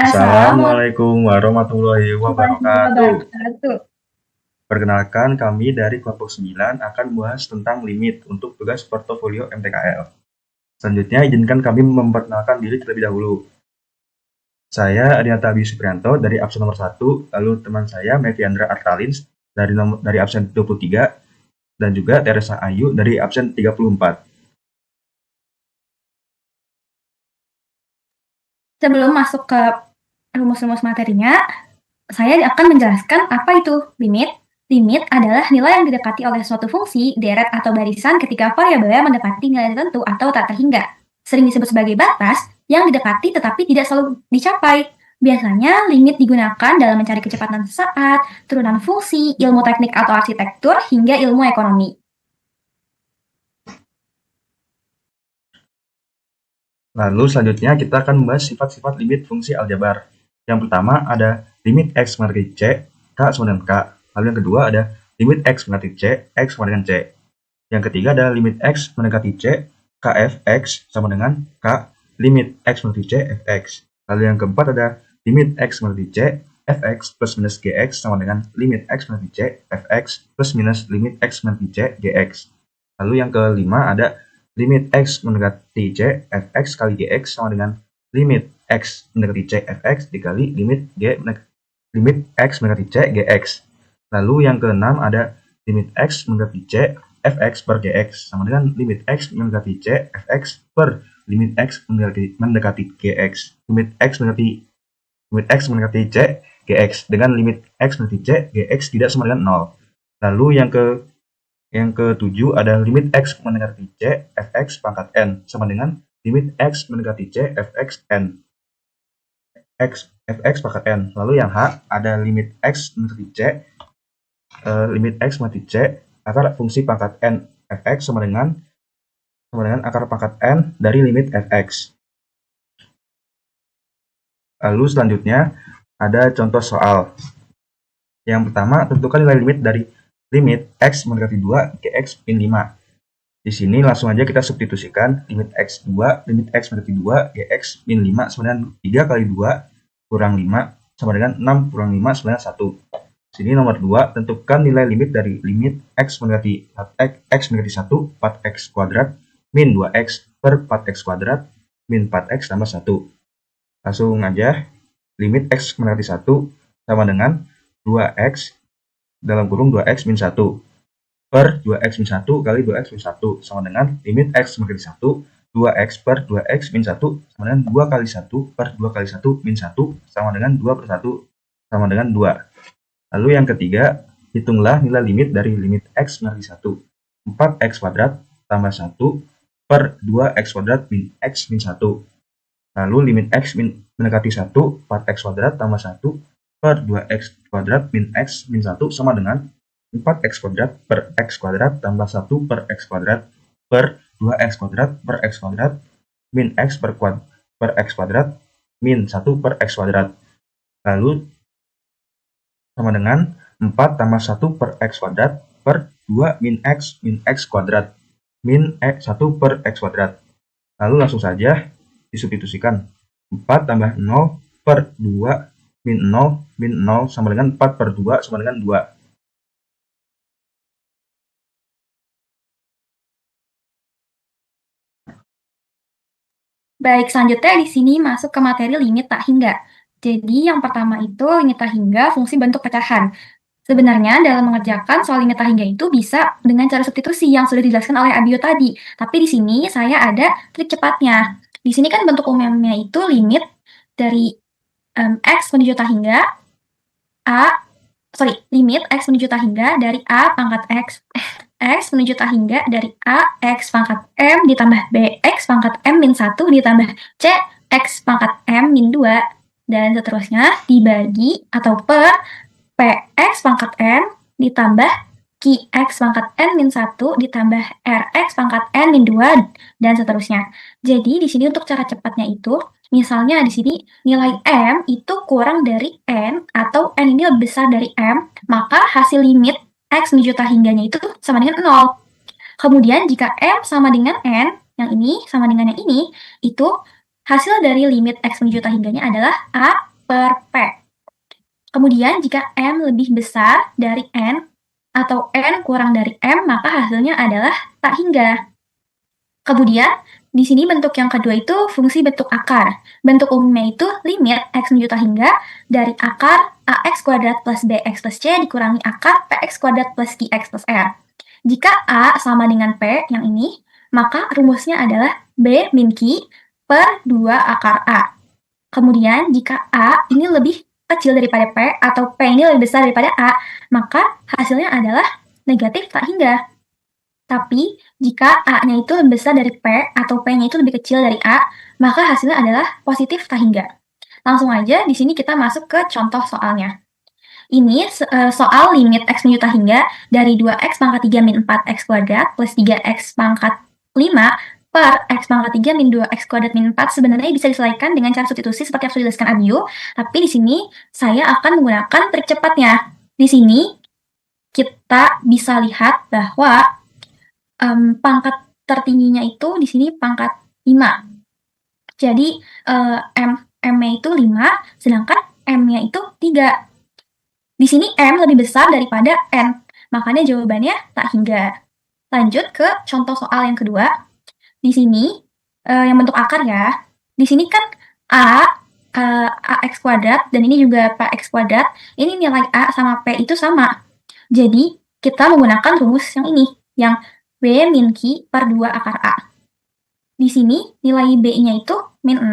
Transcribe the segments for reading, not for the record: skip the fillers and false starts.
Assalamualaikum warahmatullahi wabarakatuh. Wabarakatuh. Perkenalkan, kami dari kelompok 9 akan membahas tentang limit untuk tugas portofolio MTKL. Selanjutnya, izinkan kami memperkenalkan diri terlebih dahulu. Saya Adianta Abi Suprianto dari absen nomor 1, lalu teman saya Meviandra Artalins dari absen 23, dan juga Teresa Ayu dari absen 34. Sebelum masuk ke rumus-rumus materinya, saya akan menjelaskan apa itu limit. Limit adalah nilai yang didekati oleh suatu fungsi, deret atau barisan ketika variabelnya mendekati nilai tertentu atau tak terhingga. Sering disebut sebagai batas yang didekati tetapi tidak selalu dicapai. Biasanya limit digunakan dalam mencari kecepatan sesaat, turunan fungsi, ilmu teknik atau arsitektur, hingga ilmu ekonomi. Lalu selanjutnya kita akan membahas sifat-sifat limit fungsi aljabar. Yang pertama ada limit X mendekati C, K sama dengan K. Lalu yang kedua ada limit X mendekati C, X sama dengan C. Yang ketiga ada limit X mendekati C, KF X sama dengan K, limit X mendekati C, Fx. Lalu yang keempat ada limit X mendekati C, Fx plus minus Gx sama dengan limit X mendekati C, Fx plus minus limit X mendekati C, Gx. Lalu yang kelima ada limit X mendekati C, Fx kali Gx sama dengan limit X mendekati C, Fx dikali limit X mendekati C, Gx. Lalu yang keenam ada limit X mendekati C, Fx per Gx sama dengan limit X mendekati C, Fx per limit X mendekati Gx. Limit X mendekati C, Gx dengan limit X mendekati C, Gx tidak sama dengan 0. Lalu yang ketujuh ada limit X mendekati C, Fx pangkat N sama dengan limit X mendekati C, Fx N. Fx pangkat N. Lalu yang H ada limit X mendekati C, limit X mendekati C, akar fungsi pangkat N Fx sama dengan akar pangkat N dari limit Fx. Lalu selanjutnya ada contoh soal. Yang pertama, tentukan nilai limit dari limit X mendekati 2 Gx min 5. Di sini langsung aja kita substitusikan limit X mendekati 2 Gx min 5 sama dengan 3 kali 2 kurang 5 sama dengan 6 kurang 5 sama dengan 1. Sini nomor 2, tentukan nilai limit dari limit X mendekati 1 4x kuadrat min 2x per 4x kuadrat min 4x tambah 1. Langsung aja, limit X mendekati 1 sama dengan 2x dalam kurung 2x min 1 per 2x min 1 kali 2x min 1 sama dengan limit X mendekati 1 2x per 2x min 1 sama dengan 2 kali 1 per 2 kali 1 min 1 sama dengan 2 per 1 sama dengan 2. Lalu yang ketiga, hitunglah nilai limit dari limit X mendekati 1 4x kuadrat tambah 1 per 2x kuadrat min X min 1. Lalu limit X mendekati 1 4x kuadrat tambah 1 per 2x kuadrat min X min 1 sama dengan 4x kuadrat per X kuadrat tambah 1 per X kuadrat per 2x kuadrat per X kuadrat min X per X kuadrat min 1 per X kuadrat. Lalu sama dengan 4 tambah 1 per X kuadrat per 2 min X kuadrat min X 1 per X kuadrat. Lalu langsung saja disubstitusikan 4 tambah 0 per 2 min 0 sama dengan 4 per 2 sama dengan 2. Baik, selanjutnya di sini masuk ke materi limit tak hingga. Jadi yang pertama itu limit tak hingga fungsi bentuk pecahan. Sebenarnya dalam mengerjakan soal limit tak hingga itu bisa dengan cara substitusi yang sudah dijelaskan oleh Abio tadi. Tapi di sini saya ada trik cepatnya. Di sini kan bentuk umumnya itu limit dari X menuju tak hingga limit X menuju tak hingga dari A pangkat X menuju tak hingga dari A X pangkat M ditambah B X pangkat M min 1 ditambah C X pangkat M min 2 dan seterusnya dibagi atau per PX pangkat N ditambah QX pangkat N min 1 ditambah RX pangkat N min 2 dan seterusnya. Jadi di sini untuk cara cepatnya itu, misalnya di sini nilai M itu kurang dari N atau N ini lebih besar dari M, maka hasil limit X menuju tak hingganya itu sama dengan 0. Kemudian jika M sama dengan N, yang ini sama dengan yang ini, itu hasil dari limit X menuju tak hingganya adalah A per P. Kemudian jika M lebih besar dari N atau N kurang dari M, maka hasilnya adalah tak hingga. Kemudian, di sini bentuk yang kedua itu fungsi bentuk akar. Bentuk umumnya itu limit X menuju tak hingga dari akar AX kuadrat plus BX plus C dikurangi akar PX kuadrat plus QX plus R. Jika A sama dengan P yang ini, maka rumusnya adalah B min Q per 2 akar A. Kemudian, jika A ini lebih kecil daripada P atau P ini lebih besar daripada A, maka hasilnya adalah negatif tak hingga. Tapi, jika A-nya itu lebih besar dari P atau P-nya itu lebih kecil dari A, maka hasilnya adalah positif tak hingga. Langsung aja, di sini kita masuk ke contoh soalnya. Ini soal limit X menuju tak hingga dari 2X pangkat 3 min 4X kuadrat plus 3X pangkat 5 per X pangkat 3 min 2X kuadrat min 4 sebenarnya bisa diselesaikan dengan cara substitusi seperti yang sudah dijelaskan Abiu, tapi di sini saya akan menggunakan trik cepatnya. Di sini kita bisa lihat bahwa pangkat tertingginya itu di sini pangkat 5. Jadi M-nya itu 5, sedangkan M-nya itu 3. Di sini M lebih besar daripada N, makanya jawabannya tak hingga. Lanjut ke contoh soal yang kedua. Di sini yang bentuk akar ya. Di sini kan AX kuadrat dan ini juga PX kuadrat. Ini nilai A sama P itu sama. Jadi kita menggunakan rumus yang ini, yang B min Q per 2 akar A. Di sini nilai B-nya itu min 6,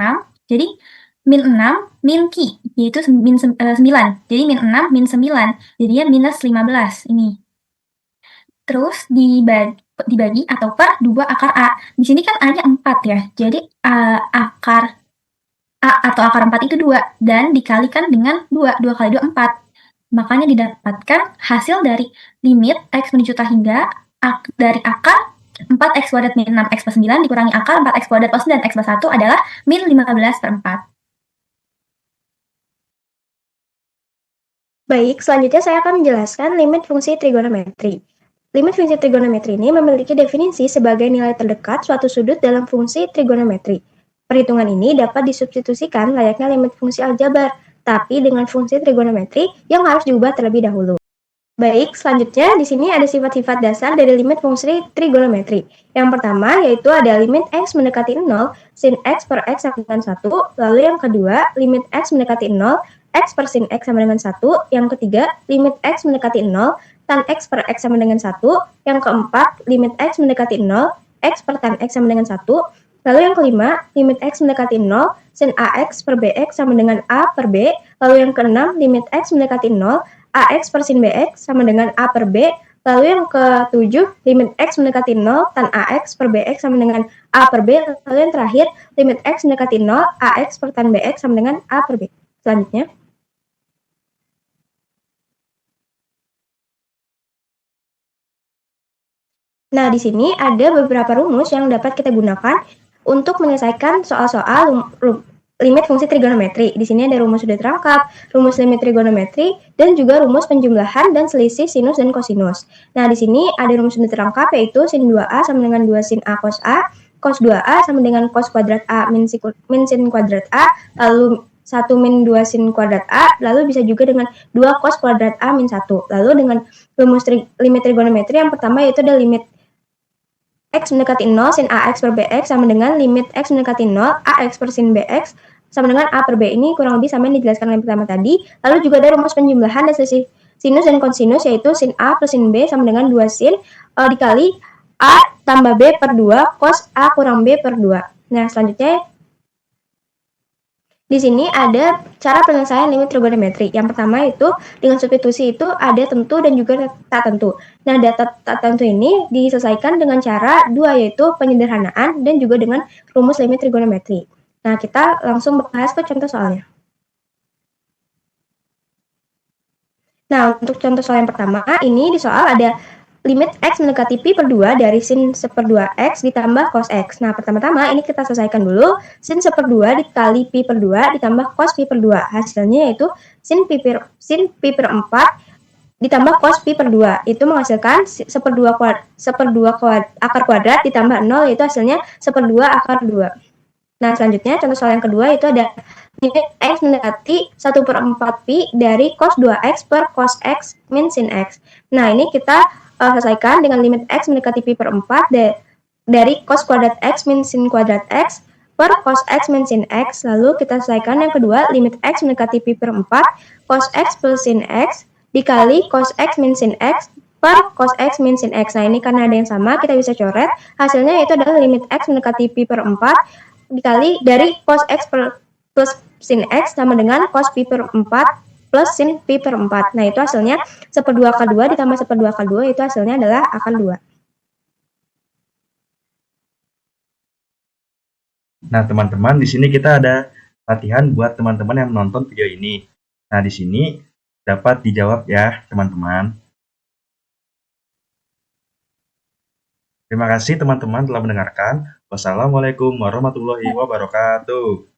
jadi min 6 min Q, yaitu min 9. Jadi min 6 min 9, jadinya minus 15 ini. Terus dibagi atau per 2 akar A. Di sini kan A-nya 4 ya, jadi akar A atau akar 4 itu 2, dan dikalikan dengan 2 kali 2, 4. Makanya didapatkan hasil dari limit X menuju tak hingga dari akar 4X kuadrat min 6X plus 9 dikurangi akar 4X kuadrat plus 9X plus 1 adalah min 15 per 4. Baik, selanjutnya saya akan menjelaskan limit fungsi trigonometri. Limit fungsi trigonometri ini memiliki definisi sebagai nilai terdekat suatu sudut dalam fungsi trigonometri. Perhitungan ini dapat disubstitusikan layaknya limit fungsi aljabar, tapi dengan fungsi trigonometri yang harus diubah terlebih dahulu. Baik, selanjutnya di sini ada sifat-sifat dasar dari limit fungsi trigonometri. Yang pertama yaitu ada limit X mendekati 0, sin X per X sama dengan 1. Lalu yang kedua, limit X mendekati 0, X per sin X sama dengan 1. Yang ketiga, limit X mendekati 0, tan X per X sama dengan 1. Yang keempat, limit X mendekati 0, X per tan X sama dengan 1. Lalu yang kelima, limit X mendekati 0, sin AX per BX sama dengan A per B. Lalu yang keenam, limit X mendekati 0, AX per sin BX sama dengan A per B. Lalu yang ketujuh, limit X mendekati 0, tan AX per BX sama dengan A per B. Lalu yang terakhir, limit X mendekati 0, AX per tan BX sama dengan A per B. Selanjutnya. Nah, di sini ada beberapa rumus yang dapat kita gunakan untuk menyelesaikan soal-soal limit fungsi trigonometri. Di sini ada rumus sudah terangkap, rumus limit trigonometri, dan juga rumus penjumlahan dan selisih sinus dan kosinus. Nah, di sini ada rumus sudah terangkap yaitu sin 2A sama dengan 2 sin A cos A, cos 2A sama dengan cos kuadrat A min sin kuadrat A, lalu 1 min 2 sin kuadrat A, lalu bisa juga dengan 2 cos kuadrat A min 1. Lalu dengan rumus limit trigonometri yang pertama yaitu ada limit X mendekati 0 sin AX per BX sama dengan limit X mendekati 0 AX per sin BX sama dengan A per B. Ini kurang lebih sama yang dijelaskan yang pertama tadi. Lalu juga ada rumus penjumlahan dan selisih sinus dan kosinus yaitu sin A plus sin B sama dengan 2 sin dikali A tambah B per 2 cos A kurang B per 2. Nah, selanjutnya di sini ada cara penyelesaian limit trigonometri. Yang pertama itu dengan substitusi itu ada tentu dan juga tak tentu. Nah, data tak tentu ini diselesaikan dengan cara dua yaitu penyederhanaan dan juga dengan rumus limit trigonometri. Nah, kita langsung bahas ke contoh soalnya. Nah, untuk contoh soal yang pertama ini di soal ada limit X mendekati pi per 2 dari sin 1/2 X ditambah cos X. Nah, pertama-tama ini kita selesaikan dulu. Sin 1/2 dikali pi per 2 ditambah cos pi per 2. Hasilnya yaitu sin pi per 4 ditambah cos pi per 2. Itu menghasilkan 1/2 akar kuadrat ditambah 0 yaitu hasilnya 1/2 akar 2. Nah, selanjutnya contoh soal yang kedua itu ada limit X mendekati 1/4 pi dari cos 2X per cos X min sin X. Nah, ini kita selesaikan dengan limit X mendekati pi per 4 dari cos kuadrat X min sin kuadrat X per cos X min sin X. Lalu kita selesaikan yang kedua, limit X mendekati pi per 4 cos X plus sin X dikali cos X min sin X per cos X min sin X. Nah, ini karena ada yang sama, kita bisa coret. Hasilnya itu adalah limit X mendekati pi per 4 dikali dari cos X plus sin X sama dengan cos pi per 4 plus sin pi per 4. Nah, itu hasilnya 1/2 ditambah 1/2 itu hasilnya adalah akan 2. Nah, teman-teman, di sini kita ada latihan buat teman-teman yang menonton video ini. Nah, di sini dapat dijawab ya, teman-teman. Terima kasih teman-teman telah mendengarkan. Wassalamualaikum warahmatullahi wabarakatuh.